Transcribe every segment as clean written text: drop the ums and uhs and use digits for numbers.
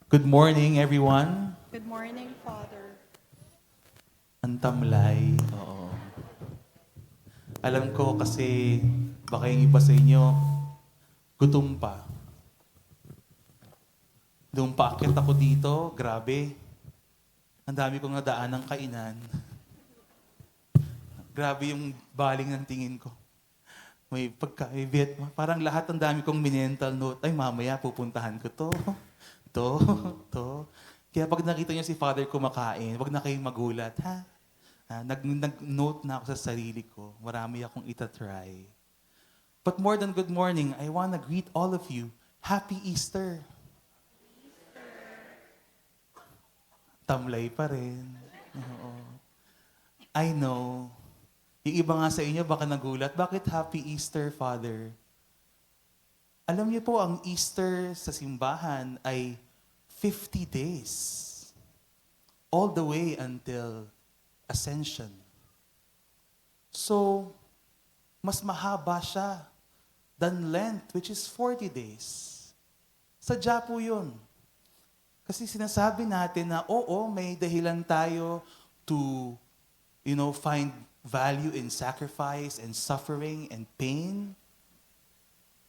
Good morning, everyone. Good morning, Father. Ang tamlay, oo. Alam ko kasi baka yung iba sa inyo, gutom pa. Nung paakyat ako dito, grabe. Ang dami kong nadaan ng kainan. Grabe yung baling ng tingin ko. Parang lahat ng dami kong mental note. Ay, mamaya pupuntahan ko to. To, to. Kaya pag nakita niyo si Father kumakain, wag na kayong magulat, ha? Nag-note na ako sa sarili ko. Marami akong itatry. But more than good morning, I want to greet all of you. Happy Easter! Tamlay pa rin. Oo. I know. Yung iba nga sa inyo baka nagulat, bakit Happy Easter, Father? Alam niyo po, ang Easter sa simbahan ay 50 days. All the way until Ascension. So, mas mahaba siya than Lent, which is 40 days. Sadya po yun. Kasi sinasabi natin na, oo, may dahilan tayo to, find value in sacrifice and suffering and pain.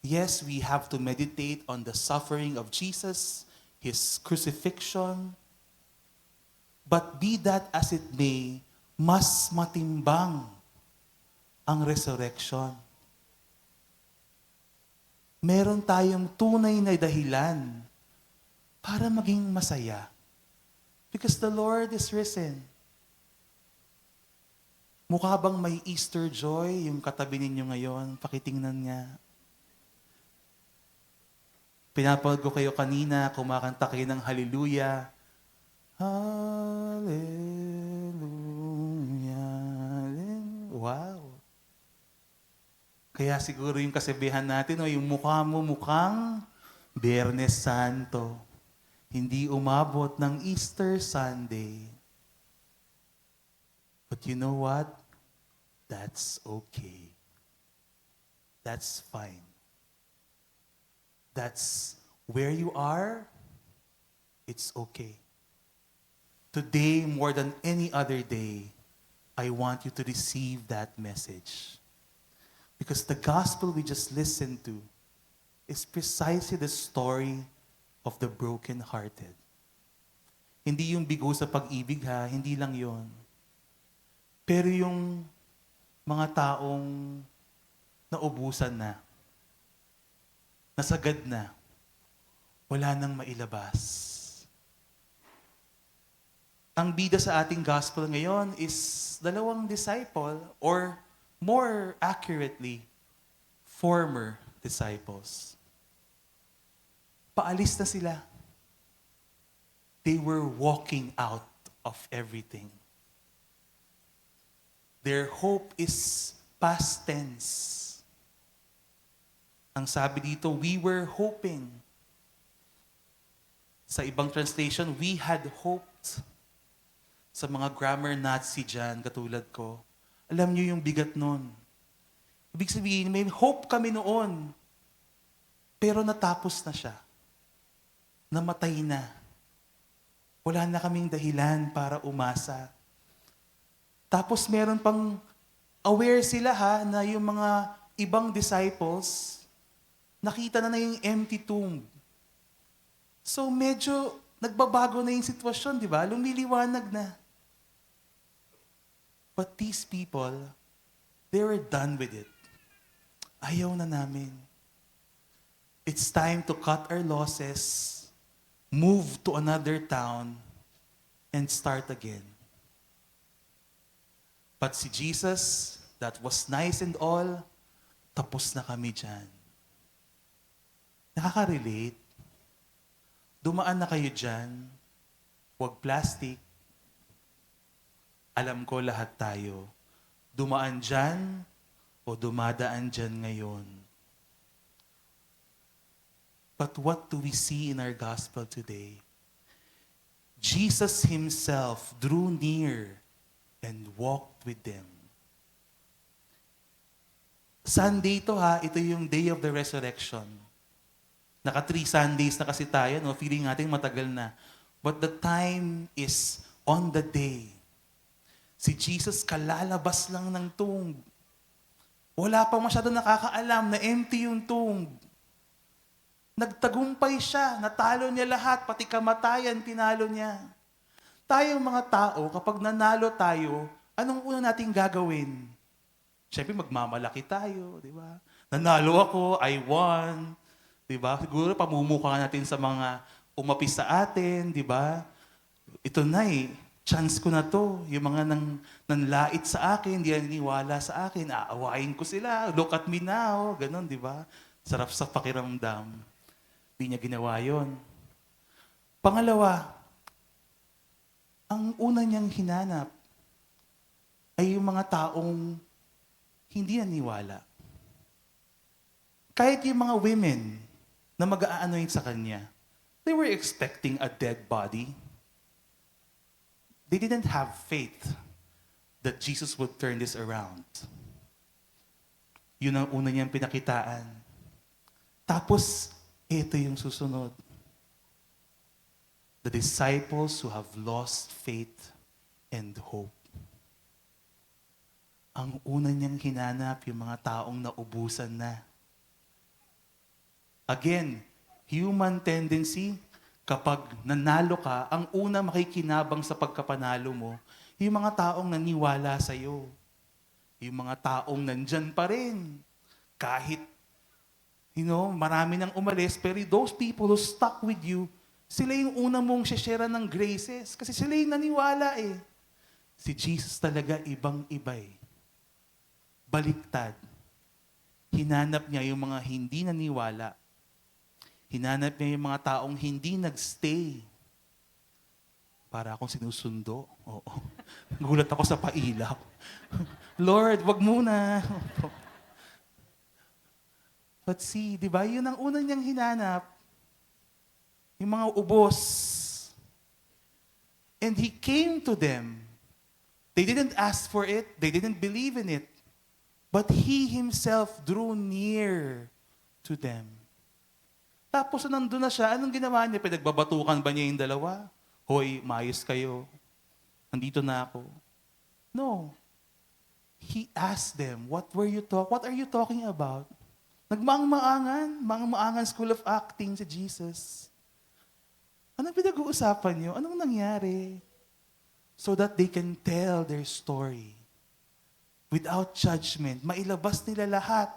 Yes, we have to meditate on the suffering of Jesus, His crucifixion. But be that as it may, mas matimbang ang resurrection. Meron tayong tunay na dahilan para maging masaya. Because the Lord is risen. Mukha bang may Easter joy yung katabi ninyo ngayon? Pakitingnan nga. Pinapanood ko kayo kanina, kumakanta kayo ng hallelujah. Hallelujah. Wow. Kaya siguro yung kasabihan natin, yung mukha mo mukhang Biyernes Santo. Hindi umabot ng Easter Sunday. But you know what? That's okay. That's fine. That's where you are. It's okay. Today, more than any other day, I want you to receive that message. Because the gospel we just listened to is precisely the story of the broken-hearted. Hindi yung bigo sa pag-ibig ha, hindi lang yon. Pero yung mga taong naubusan na, nasagad na, wala nang mailabas. Ang bida sa ating gospel ngayon is dalawang disciple, or more accurately, former disciples. Paalis na sila. They were walking out of everything. Their hope is past tense. Ang sabi dito, we were hoping. Sa ibang translation, we had hoped. Sa mga grammar Nazi dyan, katulad ko, alam niyo yung bigat nun. Ibig sabihin, may hope kami noon, pero natapos na siya. Namatay na. Wala na kaming dahilan para umasa. Tapos meron pang aware sila na yung mga ibang disciples, nakita na yung empty tomb. So medyo nagbabago na yung sitwasyon, di ba? Lumiliwanag na. But these people, they were done with it. Ayaw na namin. It's time to cut our losses, move to another town, and start again. But si Jesus, that was nice and all, tapos na kami dyan. Nakaka-relate? Dumaan na kayo dyan, huwag plastic. Alam ko lahat tayo, dumaan dyan o dumadaan dyan ngayon. But what do we see in our gospel today? Jesus Himself drew near and walked with them. Sunday ito ito yung day of the resurrection. Naka 3 Sundays na kasi tayo, no? Feeling natin matagal na. But the time is on the day. Si Jesus kalalabas lang ng tomb. Wala pa masyado nakakaalam na empty yung tomb. Nagtagumpay siya, natalo niya lahat, pati kamatayan, tinalo niya. Tayong mga tao, kapag nanalo tayo, anong una nating gagawin? Siyempre, magmamalaki tayo, di ba? Nanalo ako, I won. Di ba? Siguro pamumukha natin sa mga umapis sa atin, di ba? Ito na chance ko na to. Yung mga nanlait sa akin, hindi naniwala sa akin, aawain ko sila. Look at me now. Ganon, di ba? Sarap sa pakiramdam. Hindi niya ginawa yon. Pangalawa, ang una niyang hinanap ay yung mga taong hindi naniwala. Kahit yung mga women na mag-a-anoint sa kanya, they were expecting a dead body. They didn't have faith that Jesus would turn this around. Yun ang una niyang pinakitaan. Tapos, ito yung susunod. The disciples who have lost faith and hope. Ang una niyang hinanap, yung mga taong naubusan na. Again, human tendency, kapag nanalo ka, ang una makikinabang sa pagkapanalo mo, yung mga taong naniwala sa'yo. Yung mga taong nandyan pa rin. Kahit, marami nang umalis, pero those people who stuck with you, sila yung una mong share ng graces. Kasi sila yung naniwala eh. Si Jesus talaga ibang-iba eh. Baliktad. Hinanap niya yung mga hindi naniwala. Hinanap niya yung mga taong hindi nagstay. Para akong sinusundo. Oo. Gulat ako sa pailaw. Lord, wag muna. But see, di ba, yun ang unang niyang hinanap. Yung mga ubos. And He came to them. They didn't ask for it. They didn't believe in it. But He Himself drew near to them. Tapos nandun na siya, anong ginawa niya? Pinagbabatukan ba niya yung dalawa? Hoy, maayos kayo. Nandito na ako. No. He asked them, what are you talking about? Maang-maangan School of Acting si Jesus. Anong pinag-uusapan niyo? Anong nangyari? So that they can tell their story. Without judgment, mailabas nila lahat.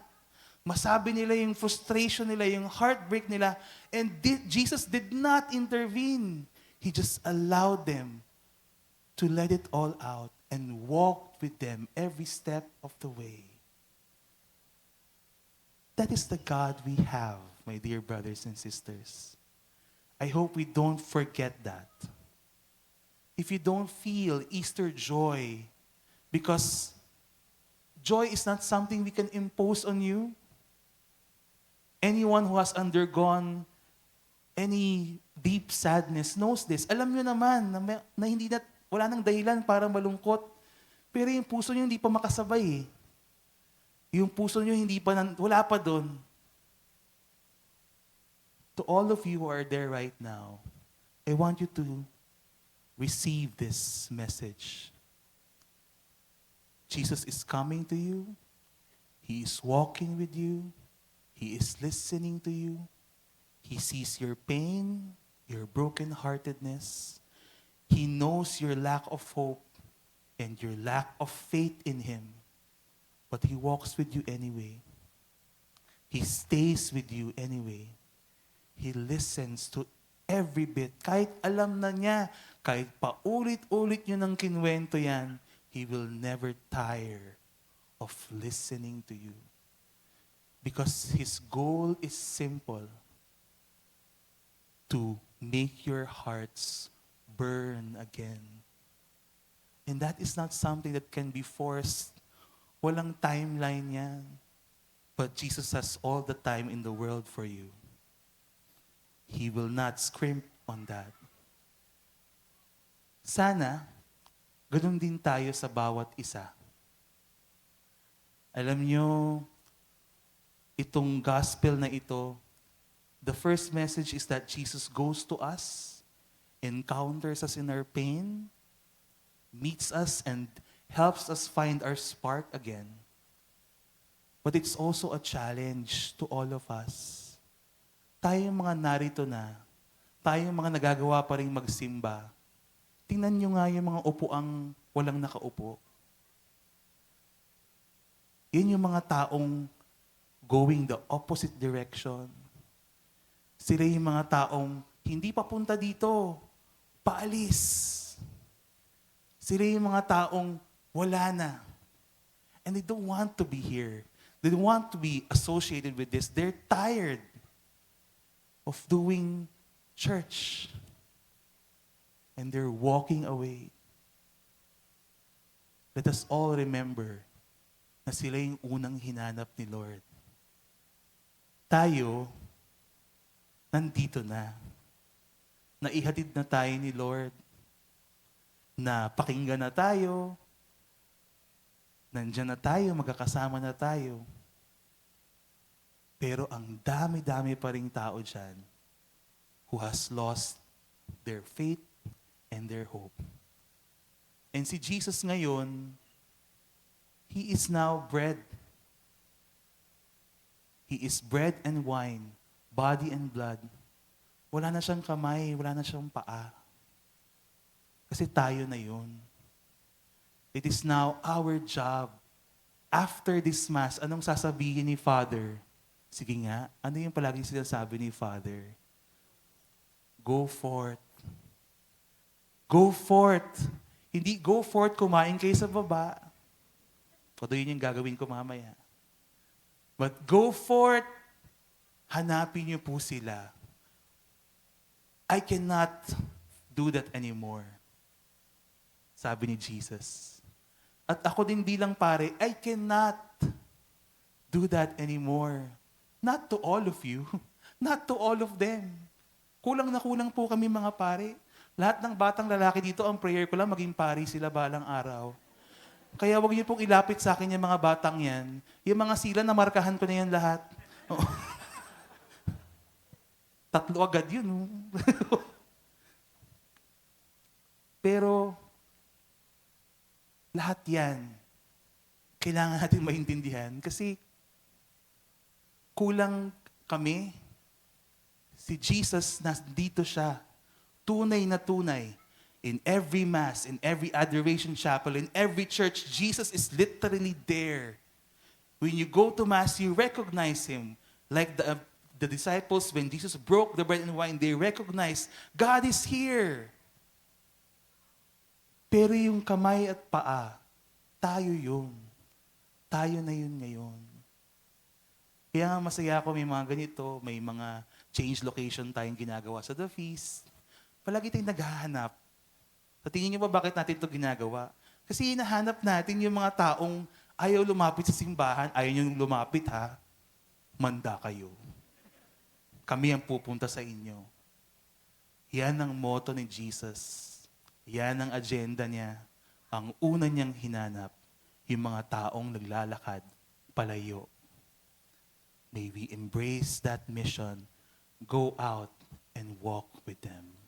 Masabi nila yung frustration nila, yung heartbreak nila. And Jesus did not intervene. He just allowed them to let it all out and walked with them every step of the way. That is the God we have, my dear brothers and sisters. I hope we don't forget that. If you don't feel Easter joy, because joy is not something we can impose on you. Anyone who has undergone any deep sadness knows this. Alam nyo naman na wala nang dahilan para malungkot. Pero yung puso nyo hindi pa makasabay eh. Yung puso nyo wala pa doon. To all of you who are there right now, I want you to receive this message. Jesus is coming to you. He is walking with you. He is listening to you. He sees your pain, your brokenheartedness. He knows your lack of hope and your lack of faith in Him. But He walks with you anyway. He stays with you anyway. He listens to every bit. Kahit alam na niya, kahit paulit-ulit nyo ng kinwento yan, He will never tire of listening to you. Because His goal is simple. To make your hearts burn again. And that is not something that can be forced. Walang timeline yan. But Jesus has all the time in the world for you. He will not scrimp on that. Sana, ganun din tayo sa bawat isa. Alam nyo, itong gospel na ito, The first message is that Jesus goes to us, encounters us in our pain, meets us, and helps us find our spark again. But it's also a challenge to all of us. Tayong mga narito na, tayong mga nagagawa pa rin magsimba, tingnan nyo nga yung mga upuang walang nakaupo. Yun yung mga taong going the opposite direction. Sila yung mga taong hindi papunta dito, paalis. Sila yung mga taong wala na. And they don't want to be here. They don't want to be associated with this. They're tired of doing church. And they're walking away. Let us all remember na sila yung unang hinanap ni Lord. Tayo, nandito na. Naihatid na tayo ni Lord. Na pakinggan na tayo. Nandyan na tayo, magkakasama na tayo. Pero ang dami-dami pa ring tao dyan who has lost their faith and their hope. And si Jesus ngayon, He is now bread. He is bread and wine, body and blood. Wala na siyang kamay, wala na siyang paa. Kasi tayo na yun. It is now our job. After this Mass, anong sasabihin ni Father? Sige nga, ano yung palaging sinasabi ni Father? Go forth. Go forth. Hindi go forth, kumain kayo sa baba. Todo yun yung gagawin ko mamaya. But go forth, hanapin niyo po sila. I cannot do that anymore. Sabi ni Jesus. At ako din bilang pare, I cannot do that anymore. Not to all of you. Not to all of them. Kulang na kulang po kami mga pare. Lahat ng batang lalaki dito, ang prayer ko lang, maging pari sila balang araw. Kaya wag niyo pong ilapit sa akin yung mga batang yan. Yung mga sila, namarkahan ko na yan lahat. Tatlo agad yun. Pero, lahat yan, kailangan natin maintindihan kasi kulang kami. Si Jesus, dito siya. Tunay na tunay. In every Mass, in every Adoration Chapel, in every church, Jesus is literally there. When you go to Mass, you recognize Him. Like the disciples, when Jesus broke the bread and wine, they recognized, God is here. Pero yung kamay at paa, tayo yun. Tayo na yun ngayon. Kaya nga masaya ako may mga ganito, may mga change location tayong ginagawa sa The Feast. Palagi tayong naghahanap. Sa tingin niyo ba bakit natin ito ginagawa? Kasi hinahanap natin yung mga taong ayaw lumapit sa simbahan, ayaw nyo lumapit ha, manda kayo. Kami ang pupunta sa inyo. Yan ang motto ni Jesus. Yan ang agenda niya. Ang una niyang hinanap, yung mga taong naglalakad palayo. May we embrace that mission, go out and walk with them.